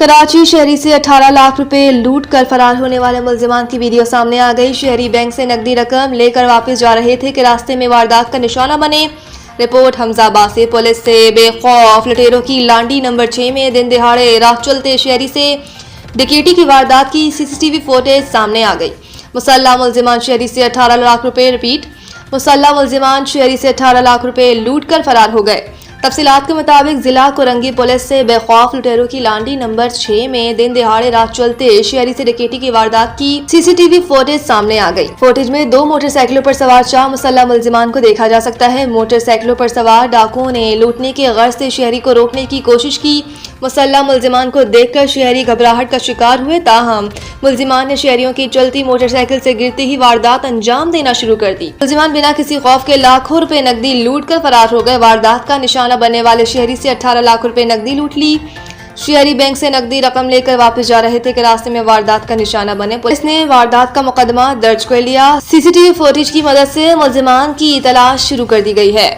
कराची शहरी से 18 लाख रुपए लूट कर फरार होने वाले मुलजिमान की वीडियो सामने आ गई। शहरी बैंक से नकदी रकम लेकर वापस जा रहे थे कि रास्ते में वारदात का निशाना बने। रिपोर्ट हमजाबाद से। पुलिस से बेखौफ लुटेरों की लांडी नंबर 6 में दिन दिहाड़े राह चलते शहरी से डकैती की वारदात की सीसीटीवी फुटेज सामने आ गई। मुसल्लह मुलजिमान शहरी से 18 लाख रुपए मुसल्लह मुलजिमान शहरी से 18 लाख रुपए लूट कर फरार हो गए। तफसीलात के मुताबिक जिला कोरंगी पुलिस से बेखौफ लुटेरों की लांडी नंबर 6 में दिन दिहाड़े रात चलते शहरी से डकैती की वारदात की सीसीटीवी फुटेज सामने आ गई। फुटेज में 2 मोटरसाइकिलों पर सवार 4 मुसल्लह मुलजिमान को देखा जा सकता है। मोटरसाइकिलों पर सवार डाकुओं ने लूटने के गर्ज से शहरी को रोकने की कोशिश की। मुसल्लह मुलजिमान को देखकर शहरी घबराहट का शिकार हुए, ताहम मुलजिमान ने शहरियों की चलती मोटरसाइकिल से गिरते ही वारदात अंजाम देना शुरू कर दी। मुलजिमान बिना किसी खौफ के लाखों रुपए नकदी लूट कर फरार हो गए। वारदात का निशाना बनने वाले शहरी से 18 लाख रुपए नकदी लूट ली। शहरी बैंक से नकदी रकम लेकर वापस जा रहे थे कि रास्ते में वारदात का निशाना बने। पुलिस ने वारदात का मुकदमा दर्ज कर लिया। सीसीटीवी फुटेज की मदद से मुलजिमान की तलाश शुरू कर दी गई है।